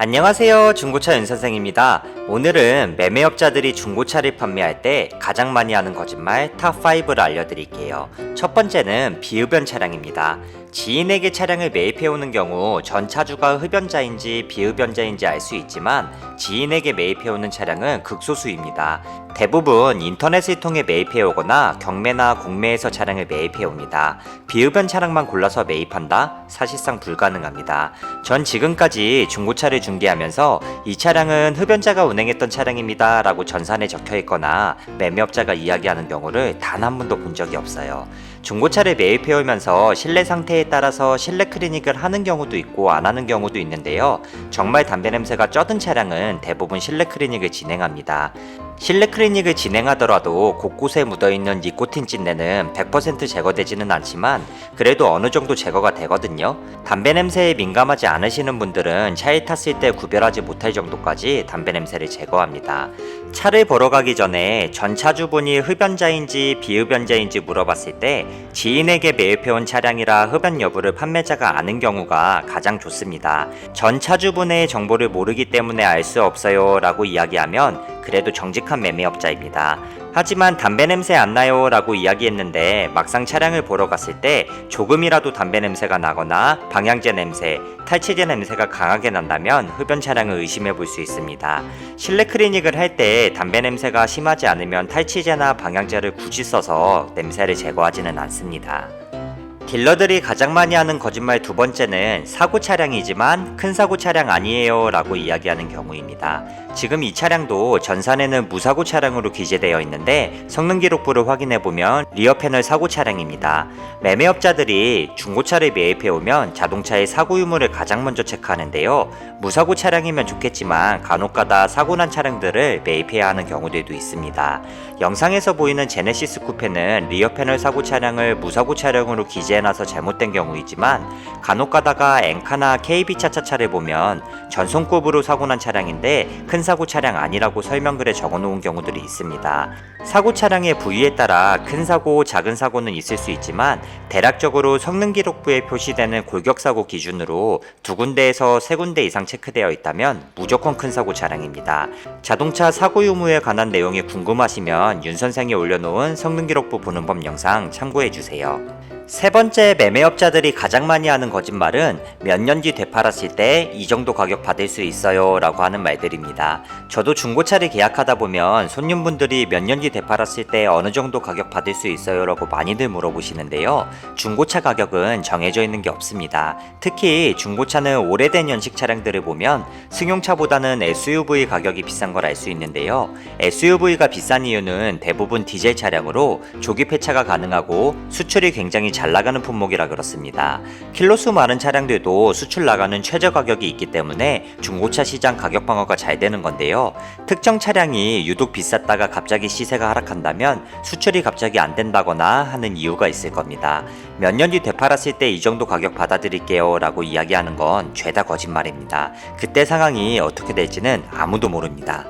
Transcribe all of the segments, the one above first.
안녕하세요. 중고차 윤선생입니다. 오늘은 매매업자들이 중고차를 판매할 때 가장 많이 하는 거짓말 탑5를 알려드릴게요. 첫 번째는 비흡연 차량입니다. 지인에게 차량을 매입해오는 경우 전 차주가 흡연자인지 비흡연자인지 알 수 있지만 지인에게 매입해오는 차량은 극소수입니다. 대부분 인터넷을 통해 매입해오거나 경매나 공매에서 차량을 매입해옵니다. 비흡연 차량만 골라서 매입한다? 사실상 불가능합니다. 전 지금까지 중고차를 중개하면서 이 차량은 흡연자가 운행했던 차량입니다 라고 전산에 적혀있거나 매매업자가 이야기하는 경우를 단 한 번도 본 적이 없어요. 중고차를 매입해오면서 실내 상태에 따라서 실내 클리닉을 하는 경우도 있고 안 하는 경우도 있는데요. 정말 담배 냄새가 쩌든 차량은 대부분 실내 클리닉을 진행합니다. 실내 클리닉을 진행하더라도 곳곳에 묻어있는 니코틴 찐내는 100% 제거되지는 않지만 그래도 어느 정도 제거가 되거든요. 담배 냄새에 민감하지 않으시는 분들은 차에 탔을 때 구별하지 못할 정도까지 담배 냄새를 제거합니다. 차를 보러 가기 전에 전 차주분이 흡연자인지 비흡연자인지 물어봤을 때 지인에게 매입해온 차량이라 흡연 여부를 판매자가 아는 경우가 가장 좋습니다. 전 차주분의 정보를 모르기 때문에 알 수 없어요 라고 이야기하면 그래도 정직한 매매업자입니다. 하지만 담배 냄새 안 나요 라고 이야기했는데 막상 차량을 보러 갔을 때 조금이라도 담배 냄새가 나거나 방향제 냄새, 탈취제 냄새가 강하게 난다면 흡연 차량을 의심해 볼 수 있습니다. 실내 클리닉을 할 때 담배 냄새가 심하지 않으면 탈취제나 방향제를 굳이 써서 냄새를 제거하지는 않습니다. 딜러들이 가장 많이 하는 거짓말 두 번째는 사고 차량이지만 큰 사고 차량 아니에요 라고 이야기하는 경우입니다. 지금 이 차량도 전산에는 무사고 차량으로 기재되어 있는데 성능 기록부를 확인해보면 리어 패널 사고 차량입니다. 매매업자들이 중고차를 매입해오면 자동차의 사고 유무를 가장 먼저 체크하는데요. 무사고 차량이면 좋겠지만 간혹가다 사고난 차량들을 매입해야 하는 경우들도 있습니다. 영상에서 보이는 제네시스 쿠페는 리어 패널 사고 차량을 무사고 차량으로 기재해놔서 잘못된 경우이지만 간혹가다가 엔카나 KB 차차차를 보면 전송급으로 사고난 차량인데 큰 사고 차량 아니라고 설명글에 적어놓은 경우들이 있습니다. 사고 차량의 부위에 따라 큰 사고, 작은 사고는 있을 수 있지만 대략적으로 성능 기록부에 표시되는 골격사고 기준으로 두 군데에서 세 군데 이상 체크되어 있다면 무조건 큰 사고 차량입니다. 자동차 사고 유무에 관한 내용이 궁금하시면 윤 선생이 올려놓은 성능 기록부 보는 법 영상 참고해주세요. 세 번째 매매업자들이 가장 많이 하는 거짓말은 몇 년 뒤 되팔았을 때 이 정도 가격 받을 수 있어요 라고 하는 말들입니다. 저도 중고차를 계약하다 보면 손님분들이 몇 년 뒤 되팔았을 때 어느 정도 가격 받을 수 있어요 라고 많이들 물어보시는데요. 중고차 가격은 정해져 있는 게 없습니다. 특히 중고차는 오래된 연식 차량들을 보면 승용차보다는 SUV 가격이 비싼 걸 알 수 있는데요. SUV가 비싼 이유는 대부분 디젤 차량으로 조기 폐차가 가능하고 수출이 굉장히 잘 나가는 품목이라 그렇습니다. 킬로수 많은 차량들도 수출 나가는 최저 가격이 있기 때문에 중고차 시장 가격 방어가 잘 되는 건데요. 특정 차량이 유독 비쌌다가 갑자기 시세가 하락한다면 수출이 갑자기 안 된다거나 하는 이유가 있을 겁니다. 몇 년 뒤 되팔았을 때 이 정도 가격 받아들일게요 라고 이야기하는 건 죄다 거짓말입니다. 그때 상황이 어떻게 될지는 아무도 모릅니다.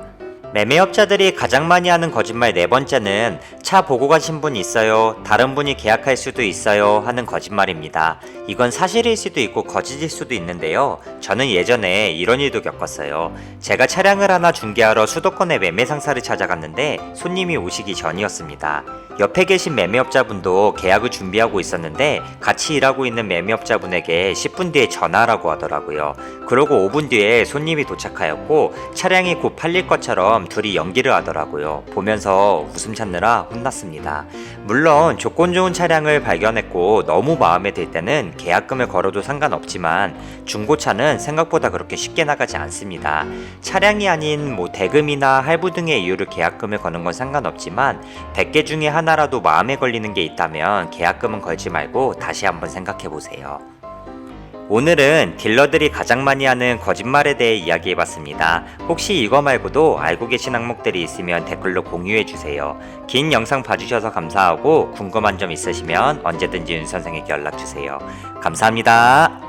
매매업자들이 가장 많이 하는 거짓말 네 번째는 차 보고 가신 분 있어요, 다른 분이 계약할 수도 있어요 하는 거짓말입니다. 이건 사실일 수도 있고 거짓일 수도 있는데요. 저는 예전에 이런 일도 겪었어요. 제가 차량을 하나 중개하러 수도권의 매매 상사를 찾아갔는데 손님이 오시기 전이었습니다. 옆에 계신 매매업자분도 계약을 준비하고 있었는데 같이 일하고 있는 매매업자분에게 10분 뒤에 전화하라고 하더라고요. 그러고 5분 뒤에 손님이 도착하였고 차량이 곧 팔릴 것처럼 둘이 연기를 하더라고요. 보면서 웃음 찾느라 혼났습니다. 물론 조건 좋은 차량을 발견했고 너무 마음에 들 때는 계약금을 걸어도 상관없지만 중고차는 생각보다 그렇게 쉽게 나가지 않습니다. 차량이 아닌 대금이나 할부 등의 이유로 계약금을 거는 건 상관없지만 100개 중에 하나라도 마음에 걸리는 게 있다면 계약금은 걸지 말고 다시 한번 생각해 보세요. 오늘은 딜러들이 가장 많이 하는 거짓말에 대해 이야기해봤습니다. 혹시 이거 말고도 알고 계신 항목들이 있으면 댓글로 공유해주세요. 긴 영상 봐주셔서 감사하고 궁금한 점 있으시면 언제든지 윤 선생에게 연락주세요. 감사합니다.